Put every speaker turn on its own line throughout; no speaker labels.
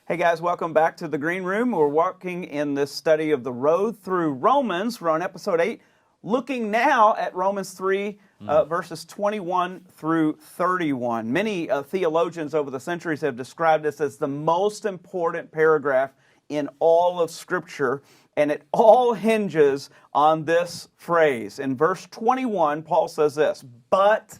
Hey guys, welcome back to the Green Room. We're walking in this study of the road through Romans. We're on episode 8, looking now at Romans 3, verses 21 through 31. Many theologians over the centuries have described this as the most important paragraph in all of Scripture, and it all hinges on this phrase. In verse 21, Paul says this, "But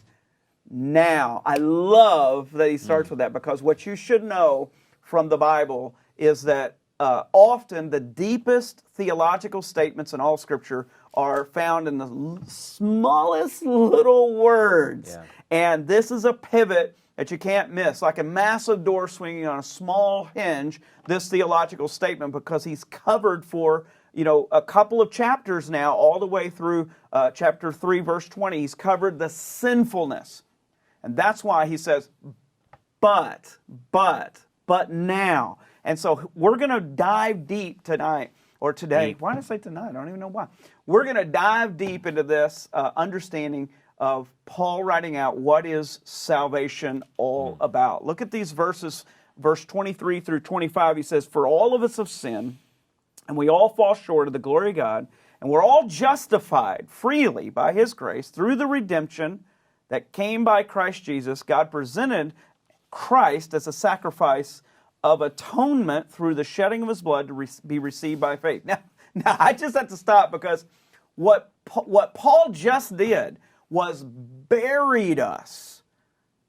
now." I love that he starts with that, because what you should know from the Bible is that often the deepest theological statements in all Scripture are found in the smallest little words.
Yeah.
And this is a pivot that you can't miss, like a massive door swinging on a small hinge, this theological statement, because he's covered for a couple of chapters now, all the way through chapter 3, verse 20. He's covered the sinfulness. And that's why he says, but now. And so we're going to dive deep tonight, or today. Why did I say tonight? I don't even know why. We're going to dive deep into this understanding of Paul writing out what is salvation all about. Look at these verses, verse 23 through 25. He says, "For all of us have sinned, and we all fall short of the glory of God, and we're all justified freely by His grace through the redemption that came by Christ Jesus. God presented Christ as a sacrifice of atonement through the shedding of His blood to be received by faith." Now I just have to stop, because what Paul just did was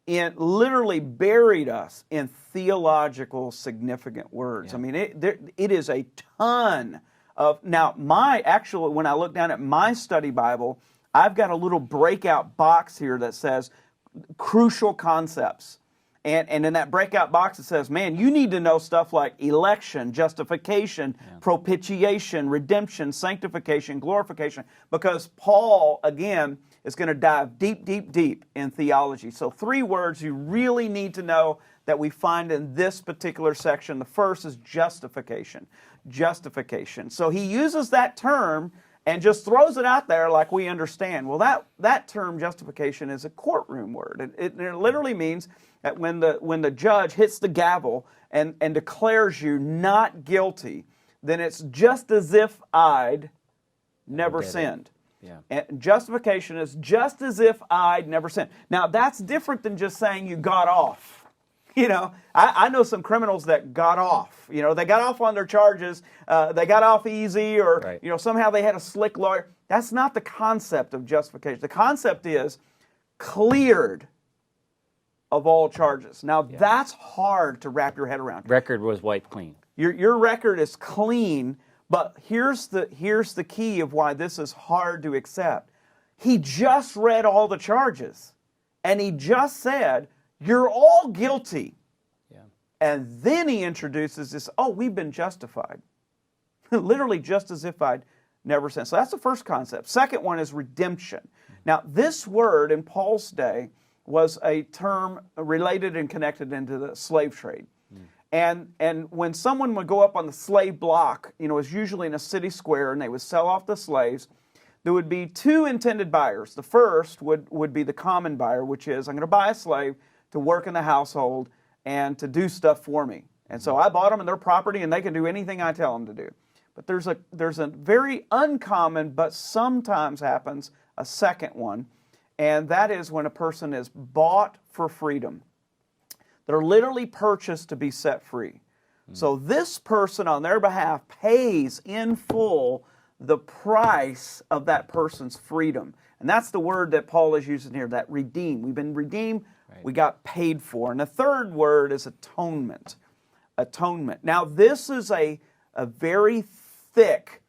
literally buried us in theological significant words.
Yeah.
I mean, it is a ton of, now when I look down at my study Bible, I've got a little breakout box here that says crucial concepts. And in that breakout box it says, man, you need to know stuff like election, justification, propitiation, redemption, sanctification, glorification, because Paul, again, is going to dive deep, deep, deep in theology. So 3 words you really need to know that we find in this particular section. The first is justification. Justification. So he uses that term and just throws it out there like we understand. Well, that term justification is a courtroom word. It literally means that when the judge hits the gavel and declares you not guilty, then it's just as if I'd never sinned.
Yeah.
And justification is just as if I'd never sinned. Now, that's different than just saying you got off. I know some criminals that got off. They got off on their charges. They got off easy, or
right.
Somehow they had a slick lawyer. That's not the concept of justification. The concept is cleared of all charges. Now, that's hard to wrap your head around.
Record was wiped clean.
Your record is clean, but here's the key of why this is hard to accept. He just read all the charges, and he just said, you're all guilty.
Yeah.
And then he introduces this, we've been justified. Literally just as if I'd never sinned. So that's the first concept. Second one is redemption. Now, this word in Paul's day was a term related and connected into the slave trade. And when someone would go up on the slave block, it was usually in a city square, and they would sell off the slaves, there would be 2 intended buyers. The first would be the common buyer, which is, I'm going to buy a slave to work in the household and to do stuff for me. And so I bought them and their property, and they can do anything I tell them to do. But there's a very uncommon, but sometimes happens, a second one, and that is when a person is bought for freedom. They're literally purchased to be set free. So this person on their behalf pays in full the price of that person's freedom. And that's the word that Paul is using here, that redeem. We've been redeemed, we got paid for. And the third word is atonement. Atonement. Now, this is a very thick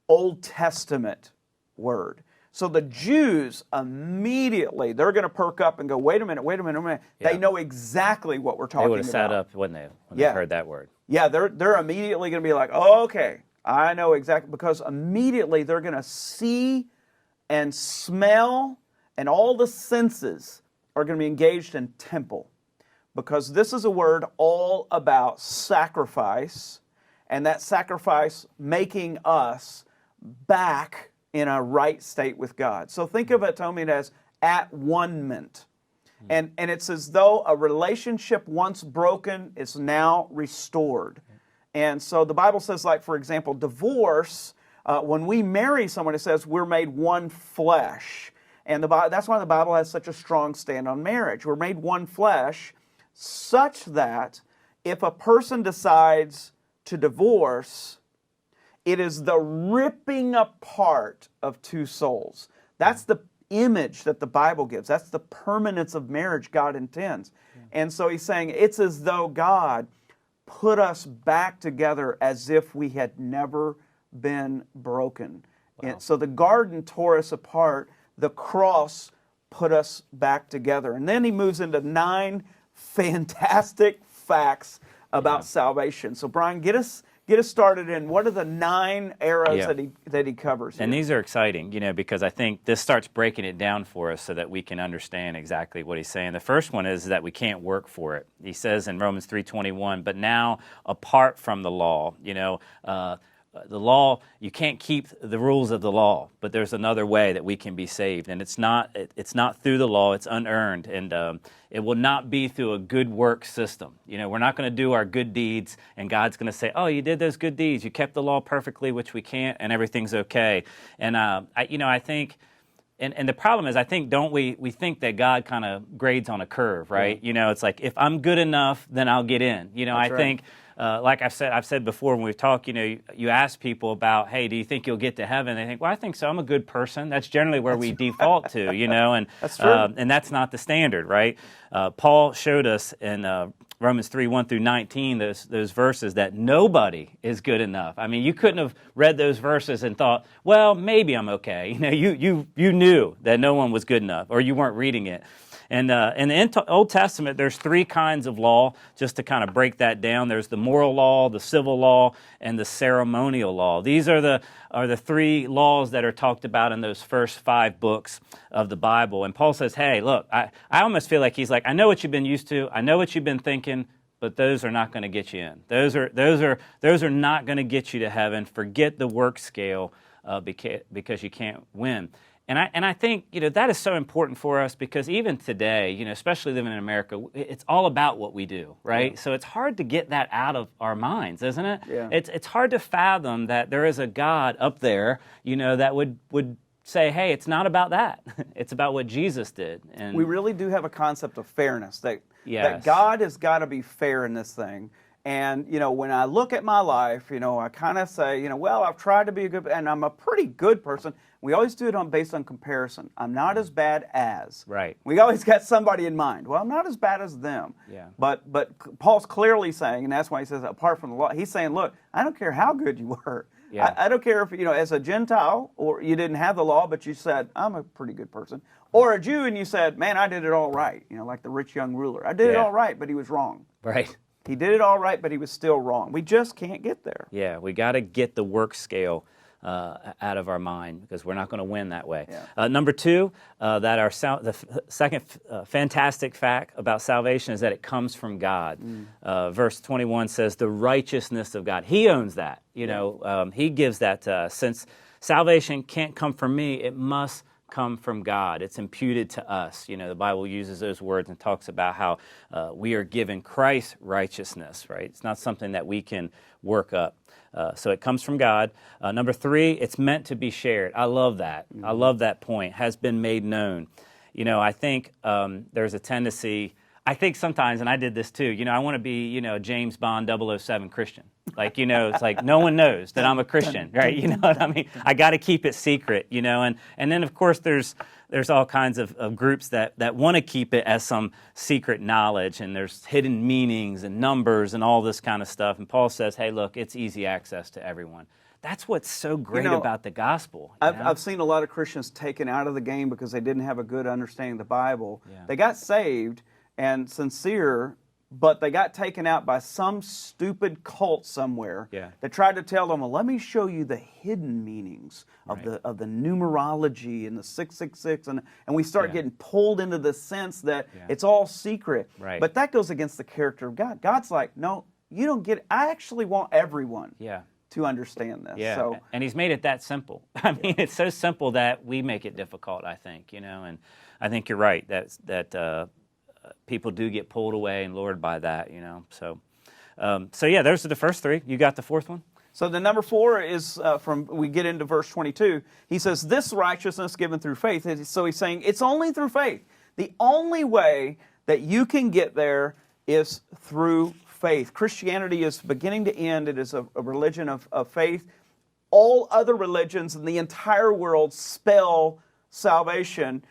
Old Testament word. So the Jews immediately, they're going to perk up and go, wait a minute.
Yeah.
They know exactly what we're talking about.
They would have sat up, wouldn't they, when they heard that word?
Yeah, they're immediately going to be like, oh, okay, I know exactly, because immediately they're going to see and smell, and all the senses are going to be engaged in temple, because this is a word all about sacrifice, and that sacrifice making us back in a right state with God. So think of atonement as at-one-ment. And it's as though a relationship once broken is now restored. And so the Bible says, like, for example, divorce, when we marry someone, it says we're made one flesh. And that's why the Bible has such a strong stand on marriage. We're made one flesh, such that if a person decides to divorce, it is the ripping apart of two souls. That's the image that the Bible gives. That's the permanence of marriage God intends. And so he's saying it's as though God put us back together as if we had never been broken.
Wow.
And so the garden tore us apart. The cross put us back together. And then he moves into 9 fantastic facts about salvation. So Brian, get us started in what are the 9 areas that he covers here?
And these are exciting, because I think this starts breaking it down for us so that we can understand exactly what he's saying. The first one is that we can't work for it. He says in Romans 3:21, but now apart from the law, the law, you can't keep the rules of the law, but there's another way that we can be saved, and it's not through the law, it's unearned, and it will not be through a good work system. We're not going to do our good deeds, and God's going to say, oh, you did those good deeds, you kept the law perfectly, which we can't, and everything's okay. And I think, and the problem is, I think, don't we think that God kind of grades on a curve, right?
Yeah.
It's like, if I'm good enough, then I'll get in.
That's right.
Think. Like I've said before when we've talked, you ask people about, hey, do you think you'll get to heaven? They think, well, I think so. I'm a good person. That's generally where we default to, and
that's true.
And that's not the standard, right? Paul showed us in Romans 3:1-19 those verses that nobody is good enough. I mean, you couldn't have read those verses and thought, well, maybe I'm okay. You knew that no one was good enough, or you weren't reading it. And in the Old Testament, there's 3 kinds of law, just to kind of break that down. There's the moral law, the civil law, and the ceremonial law. These are the 3 laws that are talked about in those first 5 books of the Bible. And Paul says, hey, look, I almost feel like he's like, I know what you've been used to, I know what you've been thinking, but those are not going to get you in. Those are not going to get you to heaven. Forget the work scale because you can't win. And I think, that is so important for us because even today, especially living in America, it's all about what we do, right?
Yeah.
So it's hard to get that out of our minds, isn't it?
Yeah.
It's hard to fathom that there is a God up there, that would say, hey, it's not about that. It's about what Jesus did. And
we really do have a concept of fairness, that
Yes.
God has got to be fair in this thing. And, when I look at my life, I kind of say, well, I've tried to be a good, and I'm a pretty good person. We always do it based on comparison. I'm not as bad as.
Right.
We always got somebody in mind. Well, I'm not as bad as them.
Yeah.
But Paul's clearly saying, and that's why he says, apart from the law, he's saying, look, I don't care how good you were.
Yeah.
I don't care if, as a Gentile, or you didn't have the law, but you said, I'm a pretty good person. Or a Jew, and you said, man, I did it all right. Like the rich young ruler. I did it all right, but he was wrong.
Right.
He did it all right, but he was still wrong. We just can't get there.
Yeah, we got to get the work scale out of our mind because we're not going to win that way.
Yeah.
Number 2, the second fantastic fact about salvation is that it comes from God. Verse 21 says the righteousness of God. He owns that. He gives that to us. Since salvation can't come from me, it must come from God. It's imputed to us. The Bible uses those words and talks about how we are given Christ's righteousness, right? It's not something that we can work up. So it comes from God. Number 3, it's meant to be shared. I love that. I love that point. Has been made known. I think there's a tendency, I think sometimes, and I did this too, I want to be, a James Bond 007 Christian. Like, it's like no one knows that I'm a Christian, right? You know what I mean? I got to keep it secret, and then of course there's all kinds of groups that want to keep it as some secret knowledge, and there's hidden meanings and numbers and all this kind of stuff. And Paul says, hey, look, it's easy access to everyone. That's what's so great about the gospel.
I've seen a lot of Christians taken out of the game because they didn't have a good understanding of the Bible.
Yeah.
They got saved and sincere, but they got taken out by some stupid cult somewhere that tried to tell them, well, let me show you the hidden meanings of the numerology and the 666, and we start getting pulled into the sense that it's all secret.
Right.
But that goes against the character of God. God's like, no, you don't get it. I actually want everyone to understand this.
Yeah,
So,
and he's made it that simple. I mean, it's so simple that we make it difficult, I think, and I think you're right, that people do get pulled away and lured by that, So yeah, those are the first three. You got the fourth one?
So the number 4 is we get into verse 22. He says, this righteousness given through faith. So he's saying it's only through faith. The only way that you can get there is through faith. Christianity is beginning to end. It is a religion of faith. All other religions in the entire world spell salvation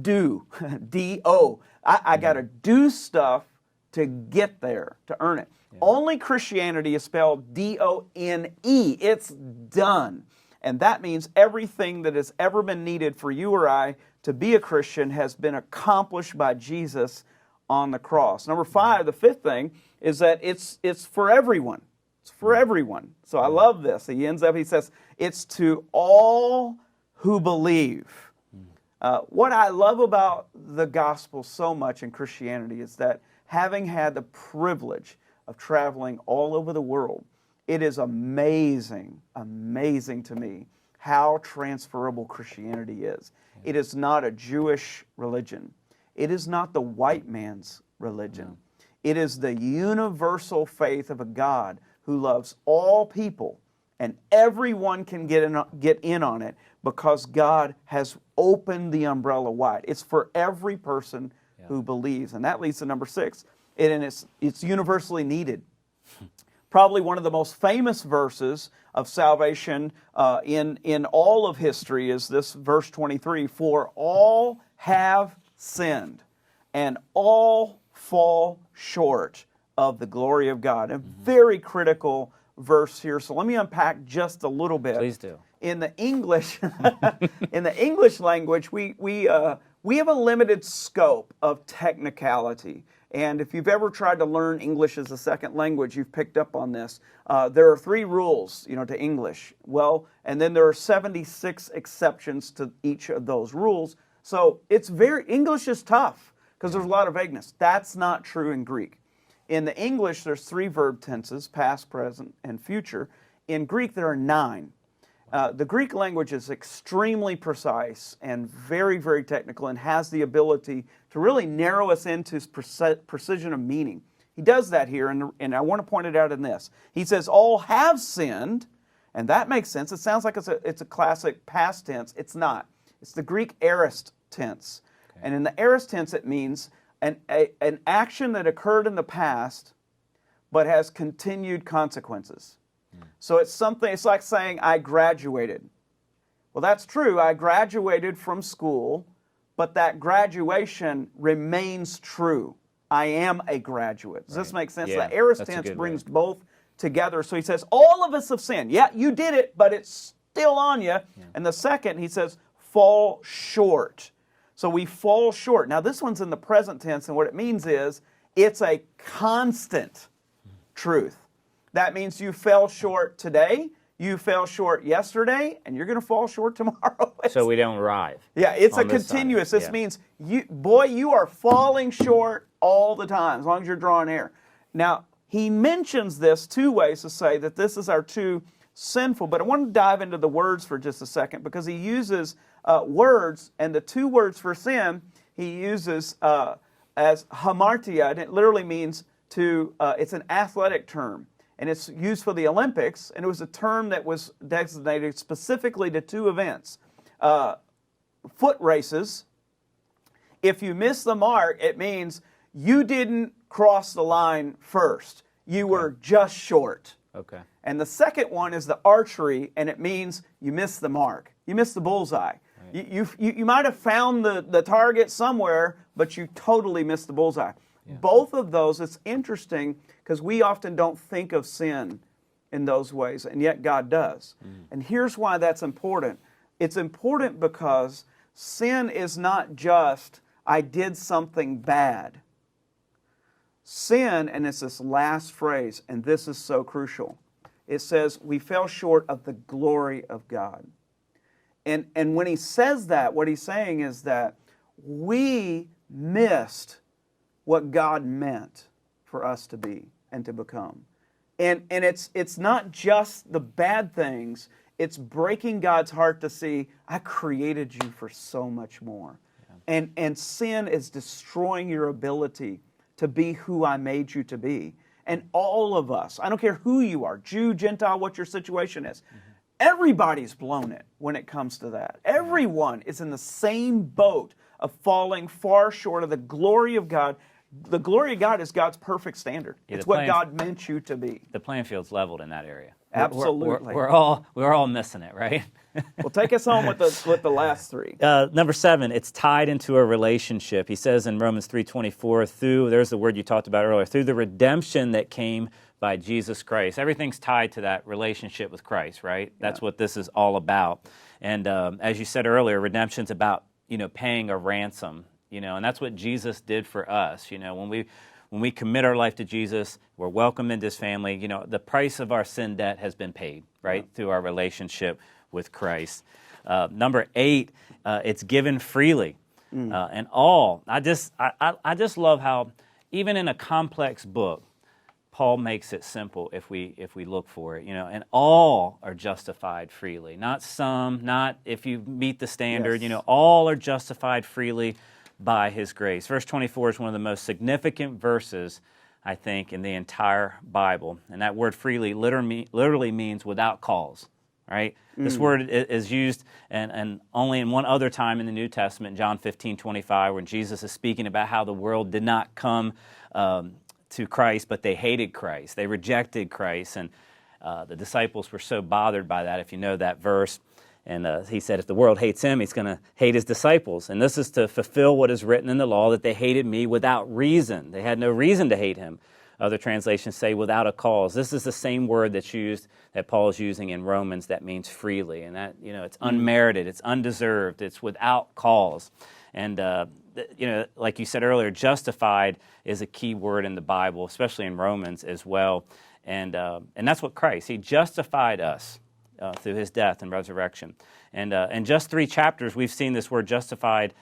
D-O. I got to do stuff to get there, to earn it. Yeah. Only Christianity is spelled D-O-N-E. It's done. And that means everything that has ever been needed for you or I to be a Christian has been accomplished by Jesus on the cross. Number 5, the fifth thing, is that it's for everyone. It's for everyone. So I love this. He says, it's to all who believe. What I love about the gospel so much in Christianity is that having had the privilege of traveling all over the world, it is amazing to me how transferable Christianity is. Yeah. It is not a Jewish religion. It is not the white man's religion. No. It is the universal faith of a God who loves all people, and everyone can get in on it because God has opened the umbrella wide. It's for every person who believes. And that leads to number 6. And it's universally needed. Probably one of the most famous verses of salvation in all of history is this verse 23. For all have sinned, and all fall short of the glory of God. A very critical verse here. So let me unpack just a little bit.
Please do.
In the English, language, we have a limited scope of technicality. And if you've ever tried to learn English as a second language, you've picked up on this. There are 3 rules, to English. Well, and then there are 76 exceptions to each of those rules. So English is tough because there's a lot of vagueness. That's not true in Greek. In the English, there's 3 verb tenses, past, present, and future. In Greek, there are 9. The Greek language is extremely precise and very, very technical and has the ability to really narrow us into precision of meaning. He does that here, and I want to point it out in this. He says, all have sinned, and that makes sense. It sounds like it's a classic past tense. It's not. It's the Greek aorist tense. Okay. And in the aorist tense, it means an action that occurred in the past but has continued consequences. So it's like saying, I graduated. Well, that's true. I graduated from school, but that graduation remains true. I am a graduate. Does this make sense? Yeah, the aorist tense brings both together. So he says, all of us have sinned. Yeah, you did it, but it's still on you. Yeah. And the second, he says, fall short. So we fall short. Now, this one's in the present tense, and what it means is it's a constant truth. That means you fell short today, you fell short yesterday, and you're going to fall short tomorrow.
So we don't arrive.
Yeah, it's a continuous. This means, you are falling short all the time, as long as you're drawing air. Now, he mentions this 2 ways to say that this is our 2 sinful, but I want to dive into the words for just a second, because he uses words, and the 2 words for sin he uses as hamartia, and it literally means it's an athletic term. And it's used for the Olympics, and it was a term that was designated specifically to 2 events. Foot races, if you miss the mark, it means you didn't cross the line first. You were just short.
Okay.
And the second one is the archery, and it means you missed the mark. You missed the bullseye. Right. You might have found the target somewhere, but you totally missed the bullseye. Yeah. Both of those, it's interesting because we often don't think of sin in those ways, and yet God does. And here's why that's important. It's important because sin is not just, I did something bad. Sin, and it's this last phrase, and this is so crucial. It says, we fell short of the glory of God. And when he says that, what he's saying is that we missed what God meant for us to be and to become. And it's not just the bad things, it's breaking God's heart to see, I created you for so much more. Yeah. And sin is destroying your ability to be who I made you to be. And all of us, I don't care who you are, Jew, Gentile, what your situation is, everybody's blown it when it comes to that. Everyone is in the same boat of falling far short of the glory of God. The glory of God is God's perfect standard.
Yeah,
it's what God meant you to be.
The playing field's leveled in that area.
Absolutely.
We're all missing it, right?
Well, take us home with the last three.
Number 7, it's tied into a relationship. He says in Romans 3:24, there's the word you talked about earlier, through the redemption that came by Jesus Christ. Everything's tied to that relationship with Christ, right? That's what this is all about. And as you said earlier, redemption's about, paying a ransom, and that's what Jesus did for us. When we commit our life to Jesus, we're welcomed into His family. The price of our sin debt has been paid, right, through our relationship with Christ. Number 8, it's given freely, and all. I just love how even in a complex book, Paul makes it simple if we look for it, and all are justified freely. Not some, not if you meet the standard.
Yes.
All are justified freely by His grace. Verse 24 is one of the most significant verses, I think, in the entire Bible. And that word freely literally means without cause, right? This word is used and only in one other time in the New Testament, John 15:25, when Jesus is speaking about how the world did not come to Christ, but they hated Christ. They rejected Christ, and the disciples were so bothered by that, if you know that verse. And He said, if the world hates Him, He's going to hate His disciples. And this is to fulfill what is written in the law, that they hated me without reason. They had no reason to hate Him. Other translations say without a cause. This is the same word that Paul is using in Romans that means freely. And that, it's unmerited, it's undeserved, it's without cause. And, like you said earlier, justified is a key word in the Bible, especially in Romans as well. And that's what Christ, He justified us through His death and resurrection. And in just 3 chapters, we've seen this word justified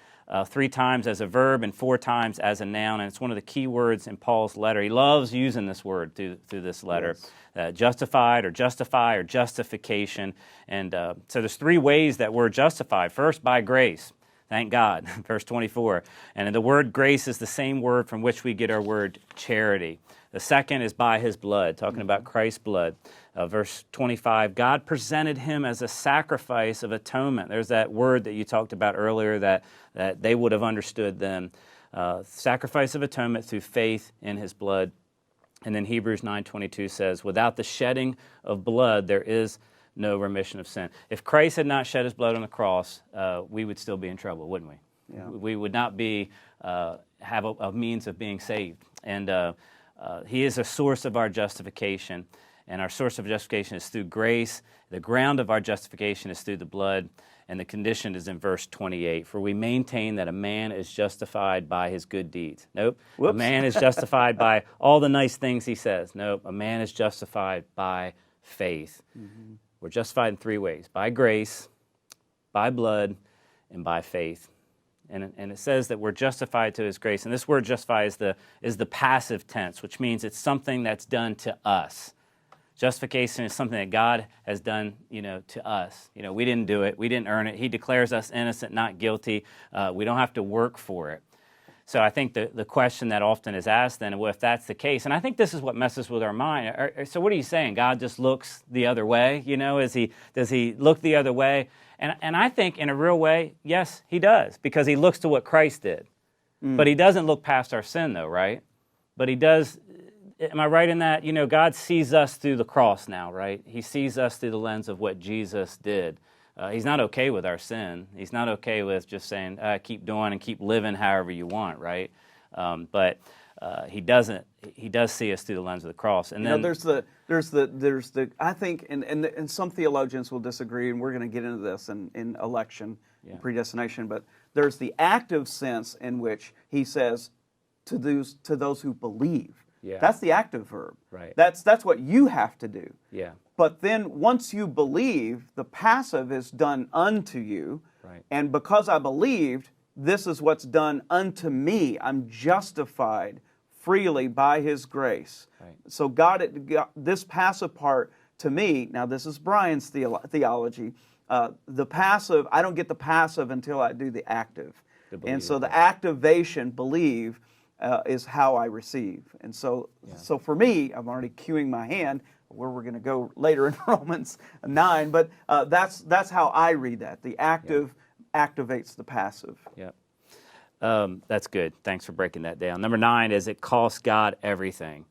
3 times as a verb and 4 times as a noun, and it's one of the key words in Paul's letter. He loves using this word through this letter. Yes. Justified or justify or justification. And so there's 3 ways that we're justified. First, by grace. Thank God, verse 24. And the word grace is the same word from which we get our word charity. The second is by His blood, talking about Christ's blood. Verse 25, God presented Him as a sacrifice of atonement. There's that word that you talked about earlier that they would have understood then. Sacrifice of atonement through faith in His blood. And then Hebrews 9:22 says, without the shedding of blood, there is no remission of sin. If Christ had not shed His blood on the cross, we would still be in trouble, wouldn't we? Yeah. We would not have a means of being saved. And He is a source of our justification, and our source of justification is through grace. The ground of our justification is through the blood, and the condition is in verse 28. For we maintain that a man is justified by his good deeds. Nope.
Whoops.
A man is justified by all the nice things he says. Nope. A man is justified by faith. Mm-hmm. We're justified in 3 ways: by grace, by blood, and by faith. And it says that we're justified to His grace. And this word justify is the passive tense, which means it's something that's done to us. Justification is something that God has done, to us. We didn't do it. We didn't earn it. He declares us innocent, not guilty. We don't have to work for it. So I think the question that often is asked then, well, if that's the case, and I think this is what messes with our mind. So what are you saying? God just looks the other way? Does He look the other way? And I think in a real way, yes, He does, because He looks to what Christ did. But He doesn't look past our sin, though, right? But He does. Am I right in that? God sees us through the cross now, right? He sees us through the lens of what Jesus did. He's not okay with our sin. He's not okay with just saying, keep doing and keep living however you want, right? But He doesn't. He does see us through the lens of the cross. And then
there's the I think, and some theologians will disagree, and we're going to get into this in election and predestination, but there's the active sense in which He says to those who believe.
Yeah.
That's the active verb.
Right.
That's what you have to do.
Yeah.
But then once you believe, the passive is done unto you.
Right.
And because I believed, this is what's done unto me. I'm justified freely by His grace.
Right.
So God, this passive part to me, now this is Brian's theology, the passive, I don't get the passive until I do the active. And so the activation, believe, is how I receive. And so, so for me, I'm already cueing my hand where we're going to go later in Romans 9, but that's how I read that. The active activates the passive.
Yep. That's good. Thanks for breaking that down. Number 9 is it costs God everything.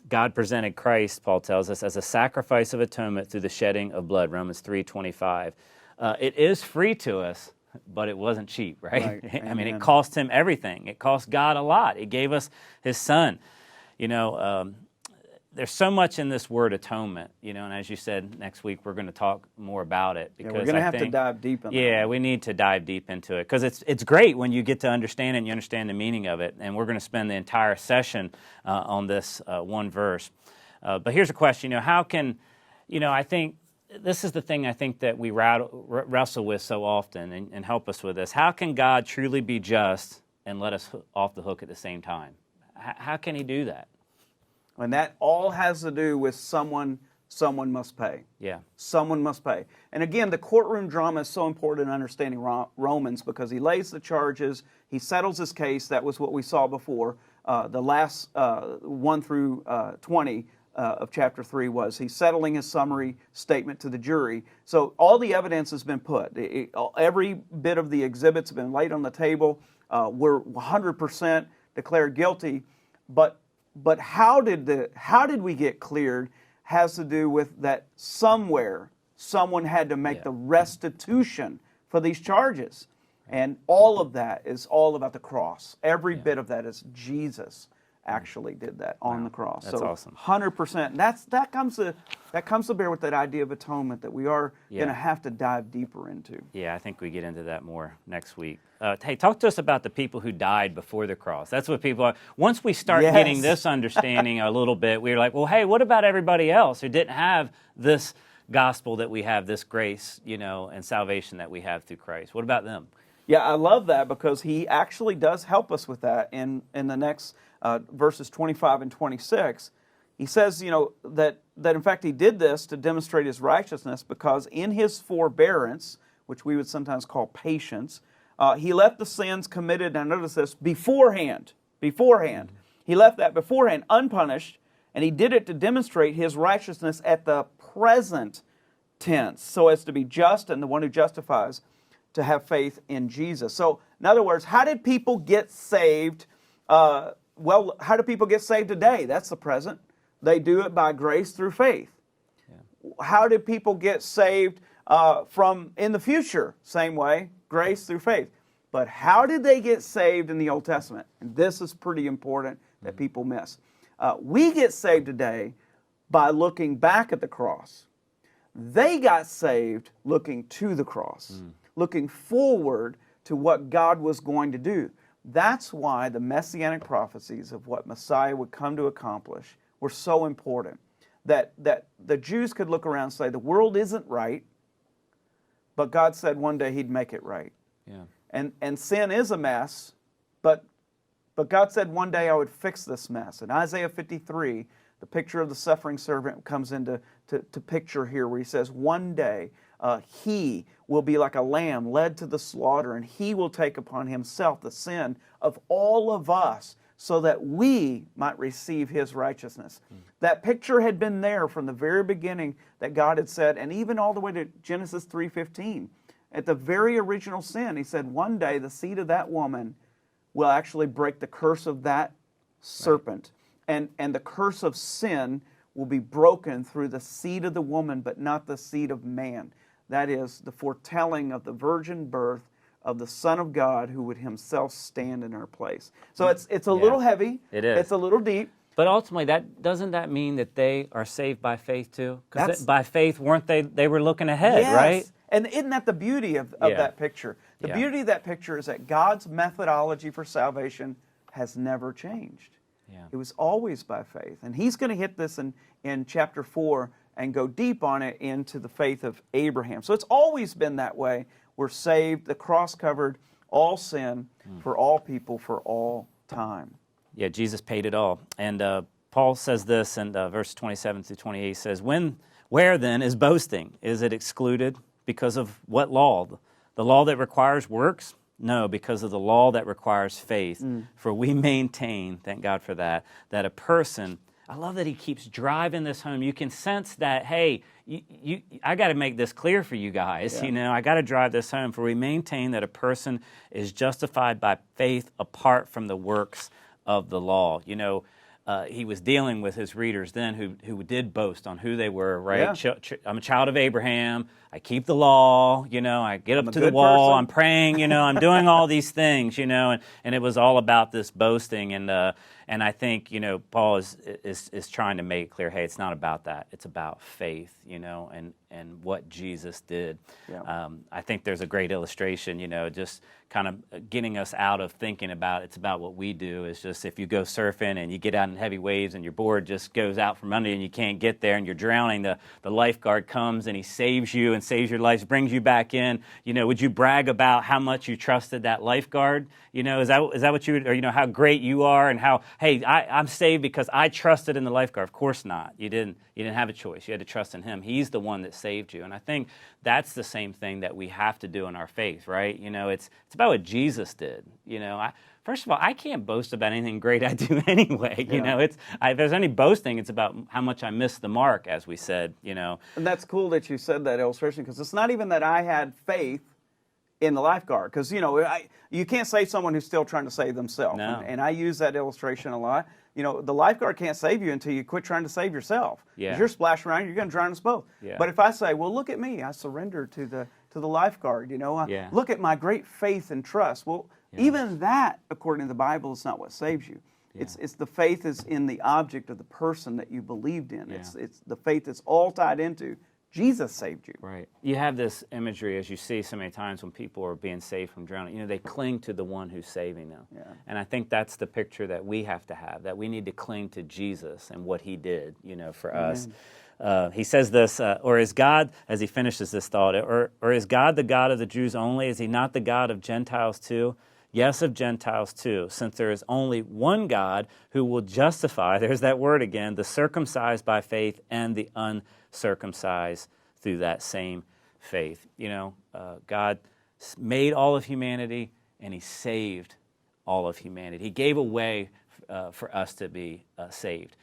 God presented Christ, Paul tells us, as a sacrifice of atonement through the shedding of blood, Romans 3:25. It is free to us, but it wasn't cheap, right? I mean, it cost him everything. It cost God a lot. It gave us his son. You know, there's so much in this word atonement, you know, and as you said, next week we're going to talk more about it. Because
we're going to have to dive deep into it.
Yeah, we need to dive deep into it because it's great when you get to understand it and you understand the meaning of it. And we're going to spend the entire session on this one verse. But here's a question, you know, how can, you know, I think this is the thing I think that we wrestle with so often and help us with this. How can God truly be just and let us off the hook at the same time? How can he do that?
And that all has to do with someone must pay.
Yeah. Someone
must pay. And again, the courtroom drama is so important in understanding Romans because he lays the charges, he settles his case. That was what we saw before. The last 1 through 20 of chapter 3 was he's settling his summary statement to the jury. So all the evidence has been put. Every bit of the exhibits have been laid on the table. We're 100% declared guilty. But how did we get cleared has to do with that somewhere someone had to make the restitution for these charges. And all of that is all about the cross. Every bit of that is Jesus actually did that on the cross.
That's awesome.
100%. That comes to bear with that idea of atonement that we are going to have to dive deeper into.
Yeah, I think we get into that more next week. Hey, talk to us about the people who died before the cross. That's what people are. Once we start getting this understanding a little bit, we're like, well, hey, what about everybody else who didn't have this gospel that we have, this grace, you know, and salvation that we have through Christ? What about them?
Yeah, I love that because he actually does help us with that in the next verses 25 and 26. He says, you know, that in fact he did this to demonstrate his righteousness because in his forbearance, which we would sometimes call patience, he left the sins committed, and notice this, beforehand. He left that beforehand unpunished, and he did it to demonstrate his righteousness at the present tense, so as to be just and the one who justifies to have faith in Jesus. So, in other words, how did people get saved? Well, how do people get saved today? That's the present. They do it by grace through faith. Yeah. How did people get saved from in the future? Same way, grace through faith. But how did they get saved in the Old Testament? And this is pretty important that people miss. We get saved today by looking back at the cross. They got saved looking to the cross, looking forward to what God was going to do. That's why the messianic prophecies of what Messiah would come to accomplish were so important. That the Jews could look around and say, the world isn't right, but God said one day he'd make it right. Yeah. And sin is a mess, but God said one day I would fix this mess. In Isaiah 53, the picture of the suffering servant comes into to picture here where he says, one day he will be like a lamb led to the slaughter, and he will take upon himself the sin of all of us so that we might receive his righteousness. That picture had been there from the very beginning that God had said, and even all the way to Genesis 3:15. At the very original sin, he said, one day the seed of that woman will actually break the curse of that serpent. Right. And the curse of sin will be broken through the seed of the woman, but not the seed of man. That is the foretelling of the virgin birth of the Son of God who would himself stand in our place. So it's a little heavy.
It is.
It's a little deep.
But ultimately, doesn't that mean that they are saved by faith too? Because by faith, weren't they were looking ahead, right?
And isn't that the beauty of that picture? The beauty of that picture is that God's methodology for salvation has never changed. Yeah. It was always by faith. And he's going to hit this in chapter 4 and go deep on it into the faith of Abraham. So it's always been that way. We're saved. The cross covered all sin for all people for all time. Yeah, Jesus paid it all. And Paul says this in verse 27 through 28. He says, where then is boasting? Is it excluded? Because of what law? The law that requires works?
No, because of the law that requires faith. For we maintain, thank God for that a person, I love that he keeps driving this home. You can sense that, hey, I got to make this clear for you guys.
Yeah.
I got to drive this home. For we maintain that a person is justified by faith apart from the works of the law. He was dealing with his readers then who did boast on who they were, right?
Yeah.
I'm a child of Abraham. I keep the law, I get
I'm
up
a
to the
good
wall.
person.
I'm praying, I'm doing all these things, and it was all about this boasting. And I think, Paul is trying to make it clear, hey, it's not about that. It's about faith, and what Jesus did.
Yeah.
I think there's a great illustration, just kind of getting us out of thinking about it's about what we do. It's just if you go surfing and you get out in heavy waves and your board just goes out from under you and you can't get there and you're drowning, the lifeguard comes and he saves you and saves your life, brings you back in. Would you brag about how much you trusted that lifeguard? Is that what you would, or how great you are and how, hey, I'm saved because I trusted in the lifeguard? Of course not. You didn't have a choice. You had to trust in him. He's the one that saved you. And I think that's the same thing that we have to do in our faith, right? It's about what Jesus did. First of all, I can't boast about anything great I do anyway. If there's any boasting, it's about how much I missed the mark, as we said.
And that's cool that you said that illustration, because it's not even that I had faith in the lifeguard, because you can't save someone who's still trying to save themselves.
No.
And I use that illustration a lot. The lifeguard can't save you until you quit trying to save yourself.
Yeah.
If you're splashing around, you're going to drown us both.
Yeah.
But if I say, well, look at me, I surrender to the lifeguard. Look at my great faith and trust. Well, even that, according to the Bible, is not what saves you.
Yeah.
It's the faith is in the object of the person that you believed in.
Yeah.
It's the faith that's all tied into Jesus saved you.
Right. You have this imagery, as you see so many times when people are being saved from drowning. They cling to the one who's saving them.
Yeah.
And I think that's the picture that we have to have, that we need to cling to Jesus and what he did, for us. He says this, or is God, as he finishes this thought, or is God the God of the Jews only? Is he not the God of Gentiles too? Yes, of Gentiles too, since there is only one God who will justify, there's that word again, the circumcised by faith and the uncircumcised through that same faith. God made all of humanity and he saved all of humanity. He gave a way for us to be saved.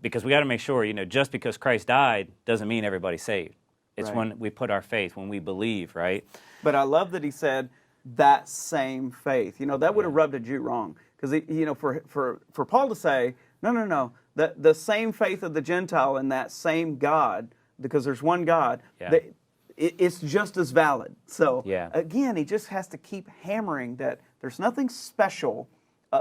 Because we got to make sure, just because Christ died doesn't mean everybody's saved. It's
Right.
when we put our faith, when we believe, right?
But I love that he said that same faith. That would have rubbed a Jew wrong, because for Paul to say no, the same faith of the Gentile and that same God, because there's one God.
Yeah.
It's just as valid. So
Yeah.
again, he just has to keep hammering that there's nothing special.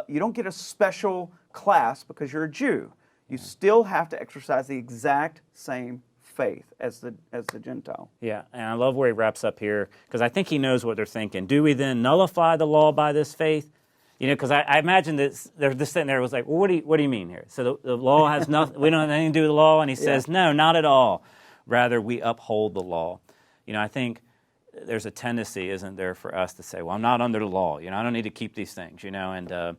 You don't get a special class because you're a Jew. You still have to exercise the exact same faith as the Gentile.
Yeah, and I love where he wraps up here, because I think he knows what they're thinking. Do we then nullify the law by this faith? Because I imagine that they're just sitting there, was like, well, what do you mean here? So the law has nothing, we don't have anything to do with the law? And he says, no, not at all. Rather, we uphold the law. I think there's a tendency, isn't there, for us to say, well, I'm not under the law. I don't need to keep these things, and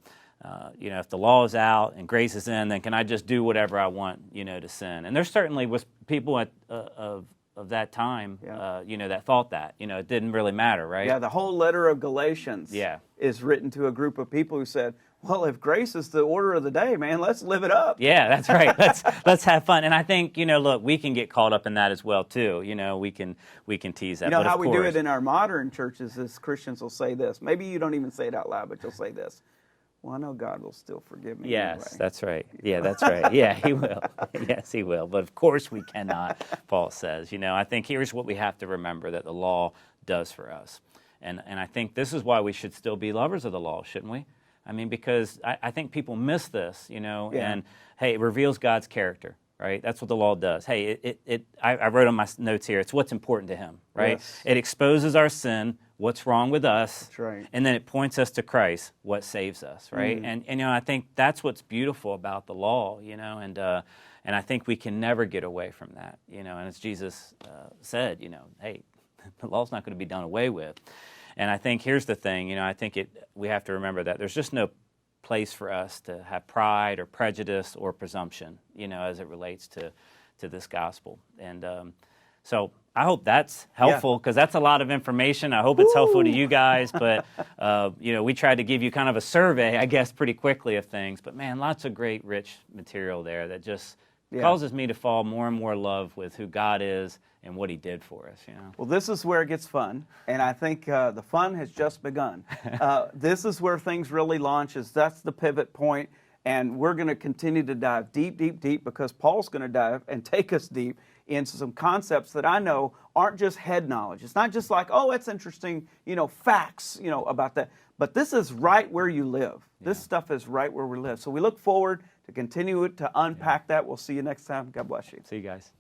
if the law is out and grace is in, then can I just do whatever I want, to sin? And there certainly was people of that time, that thought that, it didn't really matter, right?
Yeah, the whole letter of Galatians is written to a group of people who said, well, if grace is the order of the day, man, let's live it up.
Yeah, that's right. Let's have fun. And I think, look, we can get caught up in that as well too. We can tease that. But
how
of
we do
course,
it in our modern churches is Christians will say this. Maybe you don't even say it out loud, but you'll say this. Well, I know God will still forgive me.
Yes,
anyway.
that's right. Yeah, that's right. Yeah, he will. Yes, he will. But of course we cannot, Paul says. I think here's what we have to remember that the law does for us. And I think this is why we should still be lovers of the law, shouldn't we? I mean, because I think people miss this, and hey, it reveals God's character, right? That's what the law does. Hey, I wrote on my notes here, it's what's important to him, right?
Yes.
It exposes our sin, what's wrong with us,
That's right.
and then it points us to Christ, what saves us, right? And I think that's what's beautiful about the law, and I think we can never get away from that, and as Jesus said, hey, the law's not going to be done away with. And I think here's the thing, I think we have to remember that there's just no place for us to have pride or prejudice or presumption, as it relates to this gospel. And so I hope that's helpful because that's a lot of information. I hope it's helpful to you guys. But, we tried to give you kind of a survey, I guess, pretty quickly of things. But, man, lots of great, rich material there that just causes me to fall more and more in love with who God is and what he did for us.
Well, this is where it gets fun. And I think the fun has just begun. This is where things really launch. That's the pivot point. And we're going to continue to dive deep, deep, deep because Paul's going to dive and take us deep into some concepts that I know aren't just head knowledge. It's not just like, oh, it's interesting, facts, about that. But this is right where you live. This stuff is right where we live. So we look forward to continue to unpack that. We'll see you next time. God bless you.
See you guys.